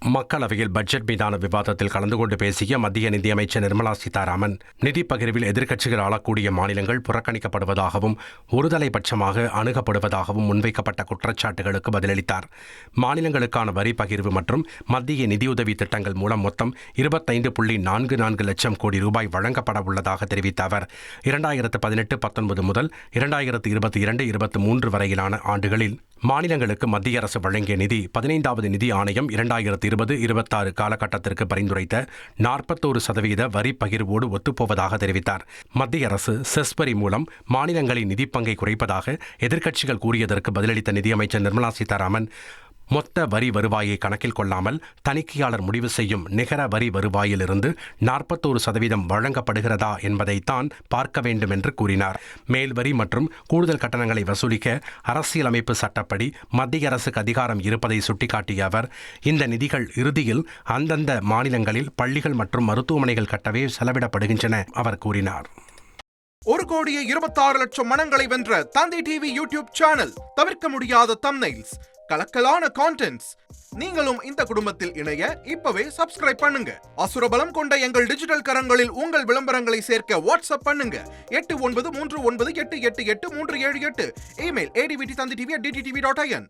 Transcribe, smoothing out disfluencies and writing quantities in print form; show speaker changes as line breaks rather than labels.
மக்களவையில் பட்ஜெட் மீதான விவாதத்தில் கலந்து கொண்டு பேசிய மத்திய நிதியமைச்சர் நிர்மலா சீதாராமன், நிதி பகிர்வில் எதிர்க்கட்சிகள் ஆளக்கூடிய மாநிலங்கள் புறக்கணிக்கப்படுவதாகவும் ஒருதலைபட்சமாக அணுகப்படுவதாகவும் முன்வைக்கப்பட்ட குற்றச்சாட்டுகளுக்கு பதிலளித்தார். மாநிலங்களுக்கான வரி பகிர்வு மற்றும் மத்திய நிதியுதவி திட்டங்கள் மூலம் மொத்தம் 25.44 லட்சம் கோடி ரூபாய் வழங்கப்பட உள்ளதாக தெரிவித்த அவர், 2018-19 முதல் 2022-23 வரையிலான ஆண்டுகளில் மாநிலங்களுக்கு மத்திய அரசு வழங்கிய நிதி 15வது நிதி ஆணையம் 2020-26 காலகட்டத்திற்கு பரிந்துரைத்த 41% வரி பகிர்வோடு ஒத்துப்போவதாக தெரிவித்தார். மத்திய அரசு செஸ் வரி மூலம் மாநிலங்களின் நிதிப்பங்கை குறைப்பதாக எதிர்க்கட்சிகள் கூறியதற்கு பதிலளித்த நிதியமைச்சர் நிர்மலா சீதாராமன், மொத்த வரி வருவாயை கணக்கில் கொள்ளாமல் தணிக்கையாளர் முடிவு செய்யும் நிகர வரி வருவாயிலிருந்து 41% வழங்கப்படுகிறதா என்பதைத்தான் பார்க்க வேண்டும் என்று கூறினார். மேல் வரி மற்றும் கூடுதல் கட்டணங்களை வசூலிக்க அரசியலமைப்பு சட்டப்படி மத்திய அரசுக்கு அதிகாரம் இருப்பதை சுட்டிக்காட்டிய அவர், இந்த நிதிகள் இறுதியில் அந்தந்த மாநிலங்களில் பள்ளிகள் மற்றும் மருத்துவமனைகள் கட்டவே செலவிடப்படுகின்றன அவர் கூறினார்.
1,26,00,000 மனங்களை வென்ற தந்தி டிவி யூடியூப் சேனல். தவிர்க்க முடியாத தம்ப்நெயில்ஸ், கலக்கலான கான்டென்ட்ஸ். நீங்களும் இந்த குடும்பத்தில் இணைய இப்பவே சப்ஸ்கிரைப் பண்ணுங்க. அசுரபலம் கொண்ட எங்கள் டிஜிட்டல் கரங்களில் உங்கள் விளம்பரங்களை சேர்க்க வாட்ஸ்அப் பண்ணுங்க. 8939888378. Email advttv@dttv.in.